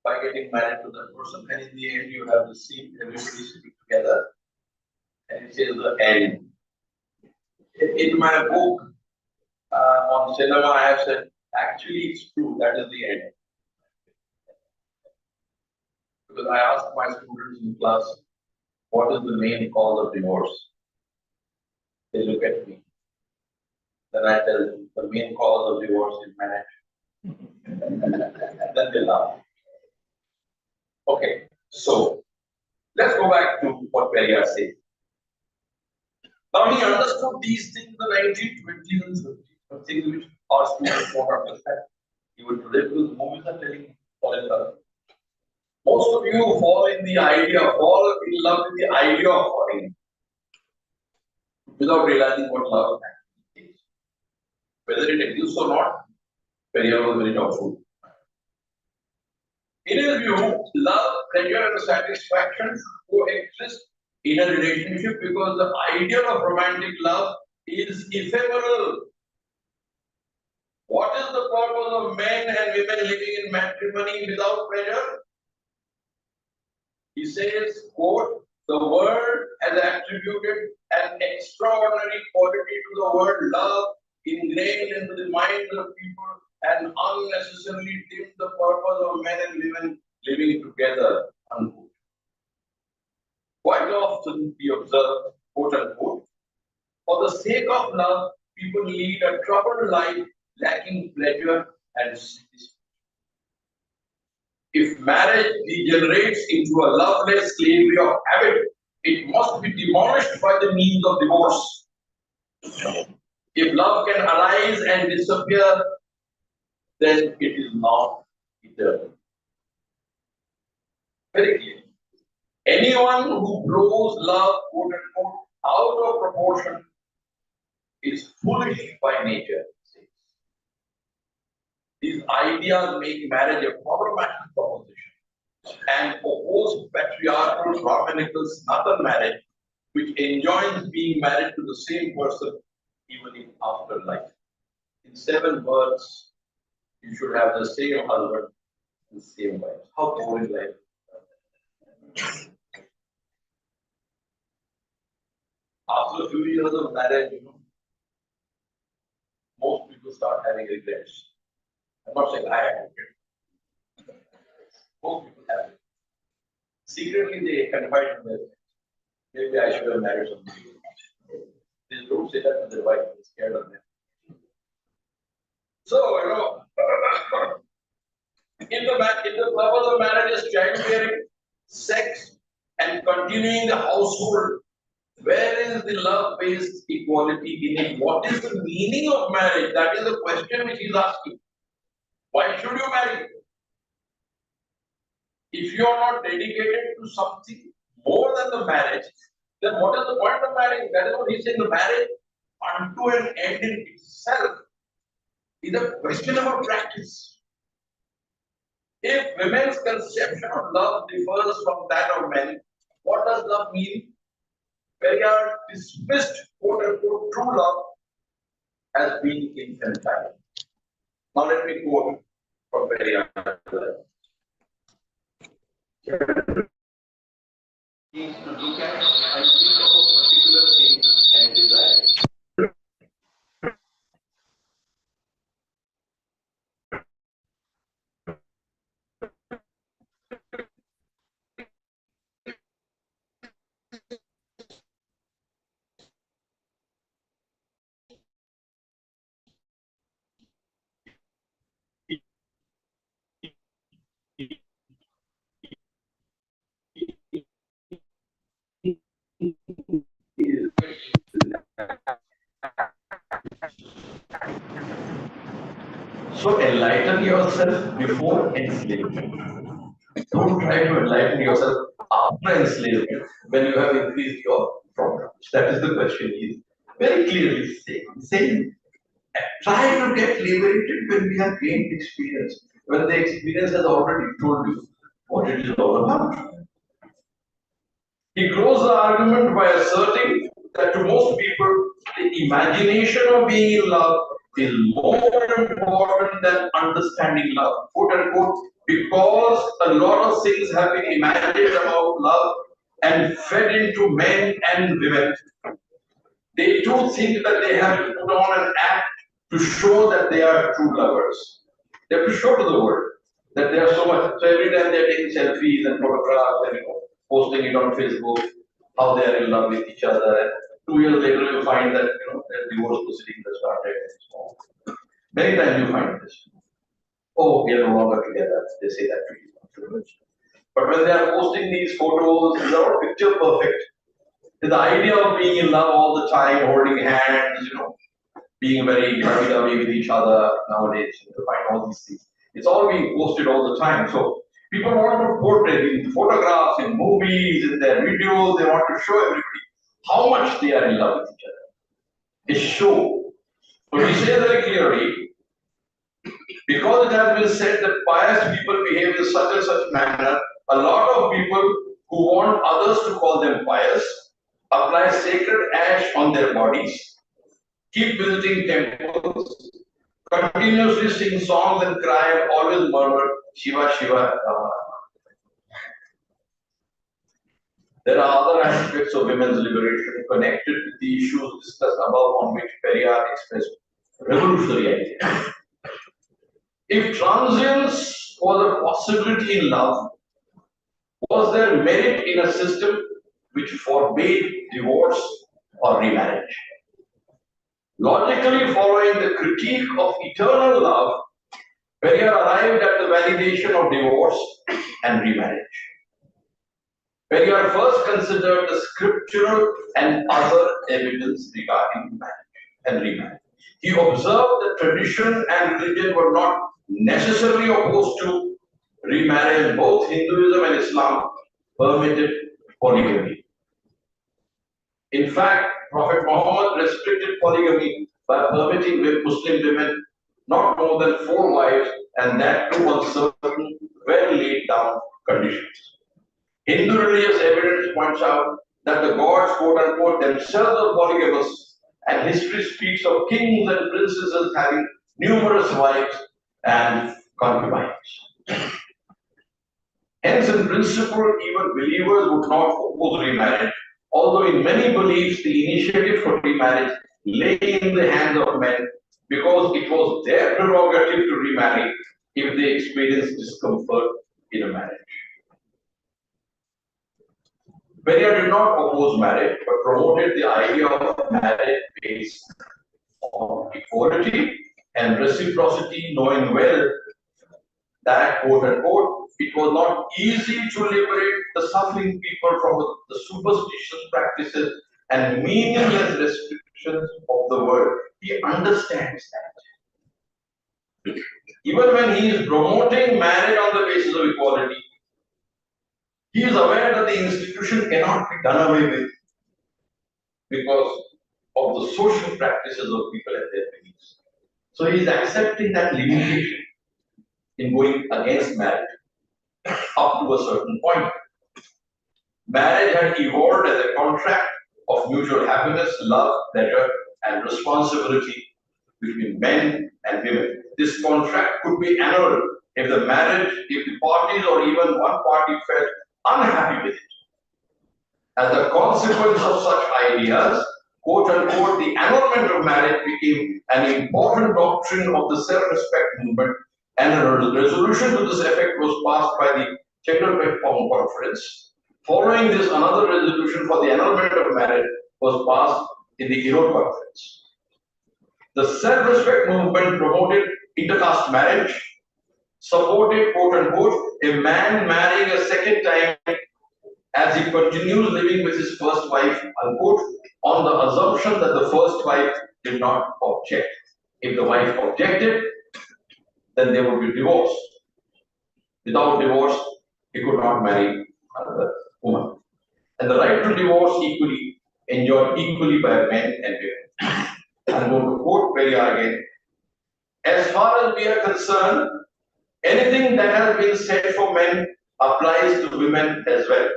by getting married to that person. And in the end, you have the scene, everybody sitting together, and it says the end. In my book on cinema, I have said, actually, it's true, that is the end. Because I asked my students in class, what is the main cause of divorce? They look at me. Then I tell them, the main cause of divorce is marriage. And then they laugh. Okay, so let's go back to what Periyar said. Now he understood these things in the 1920s and 30s, things which our students don't understand. Even today, because movies are telling you, fall in love. Most of you fall in love with the idea of falling without realizing what love actually is. Whether it exists or not, Periyar was very doubtful. In his view, love, pleasure, and satisfaction should coexist in a relationship because the ideal of romantic love is ephemeral. What is the purpose of men and women living in matrimony without pleasure? He says, quote, the world has attributed an extraordinary quality to the word love ingrained into the minds of people and unnecessarily dimmed the purpose of men and women living together, unquote. Quite often we observe, quote unquote, for the sake of love, people lead a troubled life lacking pleasure and satisfaction. If marriage degenerates into a loveless slavery of habit, it must be demolished by the means of divorce. If love can arise and disappear, then it is not eternal. Very clear. Anyone who blows love, quote unquote, out of proportion is foolish by nature. These ideas make marriage a problematic proposition and oppose patriarchal, Brahminical, Sanatan marriage, which enjoins being married to the same person even in afterlife. In 7 words, you should have the same husband and the same wife. How boring life. After a few years of marriage, most people start having regrets. I'm not saying I have it. Most people have it. Secretly, they confide in their friends. Maybe I should have married somebody. They don't say that to their wife, they're scared of them. So, in the purpose of marriage is childbearing, sex, and continuing the household. Where is the love-based equality in it? What is the meaning of marriage? That is the question which he's asking. Why should you marry? If you are not dedicated to something more than the marriage, then what is the point of marriage? That is what he's saying. The marriage unto an end in itself is a questionable practice. If women's conception of love differs from that of men, what does love mean? Periyar dismissed quote unquote true love as being infantile. Now let me quote from Periyar. Is to look at and think of a particular thing and desire. So enlighten yourself before enslavement. Don't try to enlighten yourself after enslavement when you have increased your problems. That is the question he is very clearly saying. Try to get liberated when we have gained experience, when the experience has already told you what it is all about. He closed the argument by asserting that to most people, the imagination of being in love is more important than understanding love, quote unquote, because a lot of things have been imagined about love and fed into men and women. They too think that they have to put on an act to show that they are true lovers. They have to show to the world that they are so much. So every time they're taking selfies and photographs and posting it on Facebook, how they are in love with each other. And 2 years later, you find that their divorce proceedings have started. Many times you find this. Oh, we are no longer together. They say that to you afterwards. But when they are posting these photos, they are all picture perfect. The idea of being in love all the time, holding hands, being very lovey-dovey with each other nowadays, to find all these things. It's all being posted all the time. So people want to portray in photographs, in movies, in their videos, they want to show everybody how much they are in love with each other. A show. So he says very clearly, because it has been said that pious people behave in such and such manner, a lot of people who want others to call them pious apply sacred ash on their bodies, keep visiting temples, continuously sing songs and cry and always murmur Shiva Shiva Rama. There are other aspects of women's liberation connected with the issues discussed above on which Periyar expressed revolutionary ideas. If transience was a possibility in love, was there merit in a system which forbade divorce or remarriage? Logically following the critique of eternal love, Periyar arrived at the validation of divorce and remarriage. Periyar first considered the scriptural and other evidence regarding marriage and remarriage. He observed that tradition and religion were not necessarily opposed to remarriage. Both Hinduism and Islam permitted polygamy. In fact, Prophet Muhammad restricted polygamy by permitting Muslim women not more than 4 wives, and that too on certain well laid down conditions. Hindu religious evidence points out that the gods, quote unquote, themselves are polygamous, and history speaks of kings and princesses having numerous wives and concubines. Hence, in principle, even believers would not oppose remarriage, although in many beliefs the initiative for remarriage lay in the hands of men because it was their prerogative to remarry if they experienced discomfort in a marriage. Periyar did not oppose marriage, but promoted the idea of marriage based on equality and reciprocity, knowing well that, quote unquote, it was not easy to liberate the suffering people from the superstitious practices and meaningless restrictions of the world. He understands that. Even when he is promoting marriage on the basis of equality, he is aware that the institution cannot be done away with because of the social practices of people and their beliefs. So he is accepting that limitation in going against marriage up to a certain point. Marriage had evolved as a contract of mutual happiness, love, pleasure, and responsibility between men and women. This contract could be annulled if the parties or even one party felt unhappy with it. As a consequence of such ideas, quote unquote, the annulment of marriage became an important doctrine of the self-respect movement, and a resolution to this effect was passed by the Chennai Conference. Following this, another resolution for the annulment of marriage was passed in the Erode Conference. The self-respect movement promoted intercaste marriage, supported, quote unquote, a man marrying a second time as he continues living with his first wife, unquote, on the assumption that the first wife did not object. If the wife objected, then there would be divorce. Without divorce, he could not marry another woman. And the right to divorce equally enjoyed equally by men and women. I'm going to quote Periyar again. As far as we are concerned, anything that has been said for men applies to women as well.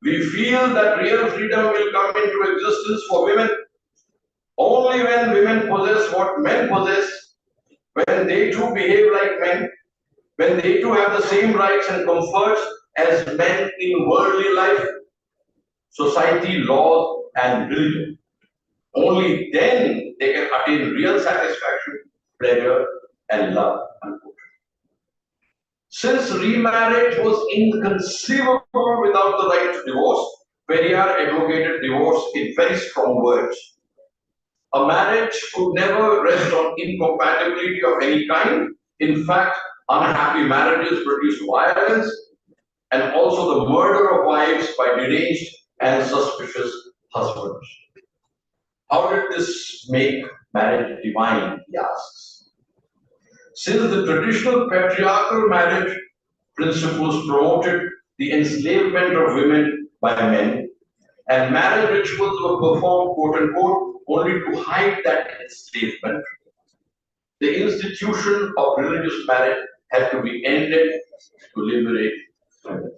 We feel that real freedom will come into existence for women only when women possess what men possess, when they too behave like men, when they too have the same rights and comforts as men in worldly life, society, laws, and religion. Only then they can attain real satisfaction, pleasure, and love. Unquote. Since remarriage was inconceivable without the right to divorce, Periyar advocated divorce in very strong words. A marriage could never rest on incompatibility of any kind. In fact, unhappy marriages produce violence and also the murder of wives by deranged and suspicious husbands. How did this make marriage divine, he asks. Since the traditional patriarchal marriage principles promoted the enslavement of women by men, and marriage rituals were performed, quote unquote, only to hide that enslavement, the institution of religious marriage had to be ended to liberate women.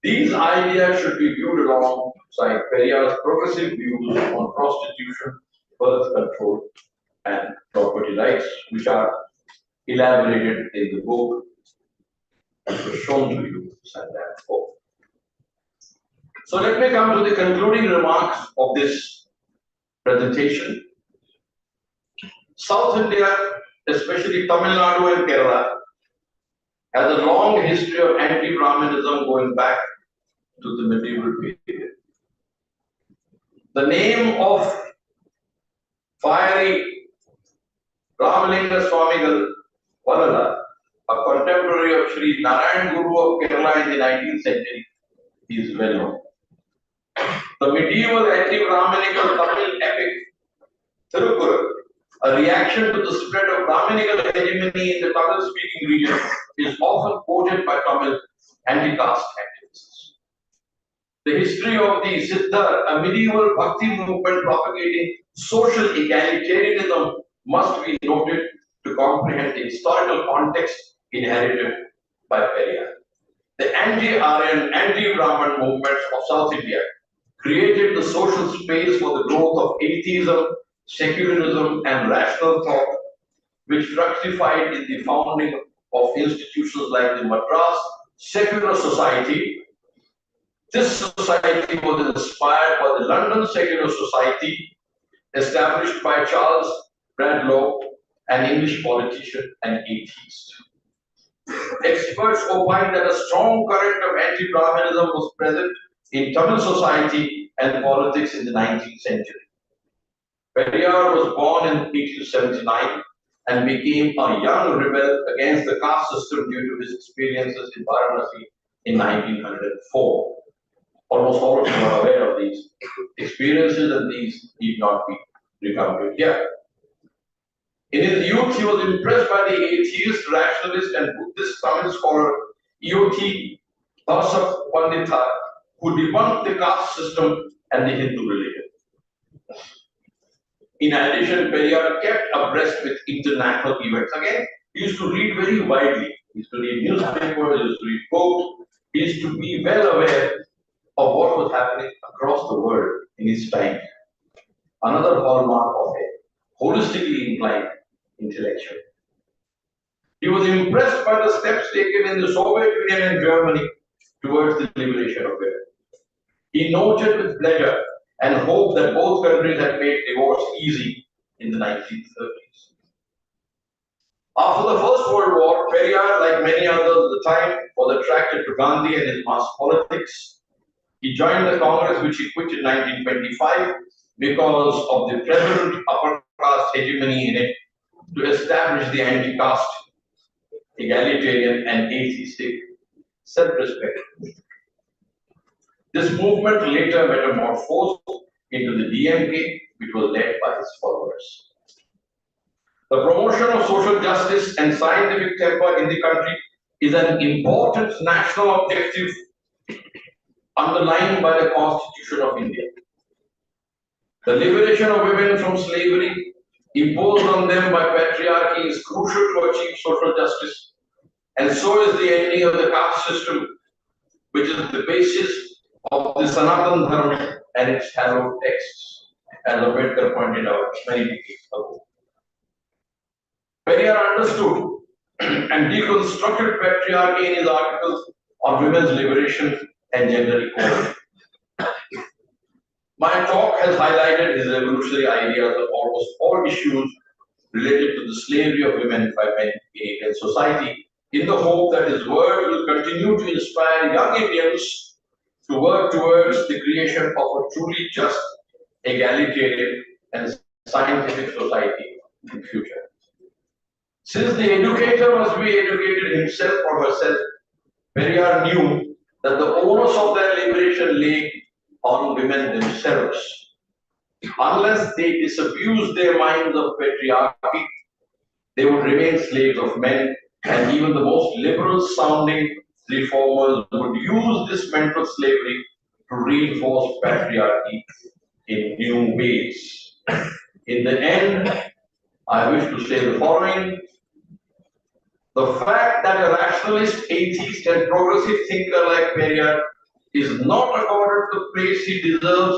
These ideas should be viewed alongside Periyar's progressive views on prostitution, birth control, and property rights, which are elaborated in the book and was shown to you some time before. So let me come to the concluding remarks of this presentation. South India, especially Tamil Nadu and Kerala, has a long history of anti-Brahmanism going back to the medieval period. The name of fiery Ramalinga Swamigal Valala, a contemporary of Sri Narayan Guru of Kerala in the 19th century, is well known. The medieval anti-Brahminical Tamil epic Tirukkural, a reaction to the spread of Brahminical hegemony in the Tamil-speaking region, is often quoted by Tamil anti-caste activists. The history of the Siddhar, a medieval bhakti movement propagating social egalitarianism, must be noted to comprehend the historical context inherited by Periyar. The anti-Aryan, anti-Brahman movements of South India created the social space for the growth of atheism, secularism, and rational thought, which fructified in the founding of institutions like the Madras Secular Society. This society was inspired by the London Secular Society, established by Charles Bradlaugh, an English politician and atheist. Experts opined that a strong current of anti-Brahmanism was present in Tamil society and politics in the 19th century. Periyar was born in 1879 and became a young rebel against the caste system due to his experiences in Varanasi in 1904. Almost all of you are aware of these experiences, and these need not be recounted here. In his youth, he was impressed by the atheist, rationalist, and Buddhist Tamil scholar E.O.T. Pandita, who debunked the caste system and the Hindu religion. In addition, Periyar kept abreast with international events. Again, he used to read very widely. He used to read newspapers, he used to read books. He used to be well aware of what was happening across the world in his time. Another hallmark of a holistically inclined intellectual. He was impressed by the steps taken in the Soviet Union and Germany towards the liberation of women. He noted with pleasure and hoped that both countries had made divorce easy in the 1930s. After the First World War, Periyar, like many others at the time, was attracted to Gandhi and his mass politics. He joined the Congress, which he quit in 1925 because of the prevalent upper caste hegemony in it, to establish the anti-caste, egalitarian, and atheistic self-respect. This movement later metamorphosed into the DMK, which was led by his followers. The promotion of social justice and scientific temper in the country is an important national objective underlined by the Constitution of India. The liberation of women from slavery imposed on them by patriarchy is crucial to achieve social justice, and so is the ending of the caste system, which is the basis of the Sanatana Dharma and its hallowed texts, as Ambedkar pointed out many decades ago. Periyar understood and deconstructed patriarchy in his articles on women's liberation and gender equality. My talk has highlighted his revolutionary ideas on almost all issues related to the slavery of women by men in Indian society, in the hope that his work will continue to inspire young Indians to work towards the creation of a truly just, egalitarian, and scientific society in the future. Since the educator must be educated himself or herself, Periyar knew that the onus of their liberation lay on women themselves. Unless they disabuse their minds of patriarchy, they would remain slaves of men, and even the most liberal sounding reformers would use this mental slavery to reinforce patriarchy in new ways. In the end, I wish to say the following. The fact that a rationalist, atheist, and progressive thinker like Periyar is not accorded the place he deserves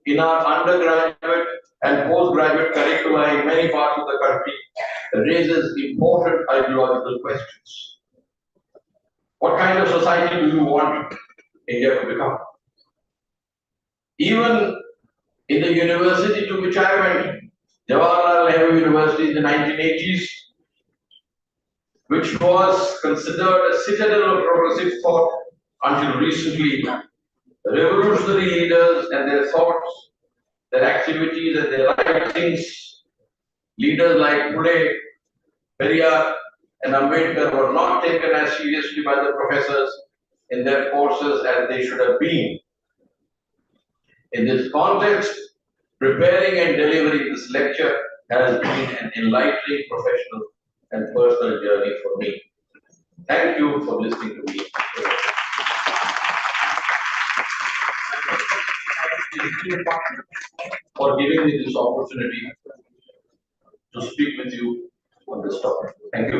in our undergraduate and postgraduate curricula in many parts of the country raises important ideological questions. What kind of society do you want India to become? Even in the university to which I went, Jawaharlal Nehru University in the 1980s, which was considered a citadel of progressive thought until recently, revolutionary leaders and their thoughts, their activities and their writings, leaders like Pule, Periyar, and Ambedkar were not taken as seriously by the professors in their courses as they should have been. In this context, preparing and delivering this lecture has been an enlightening professional and personal journey for me. Thank you for listening to me. For giving me this opportunity to speak with you on this topic. Thank you.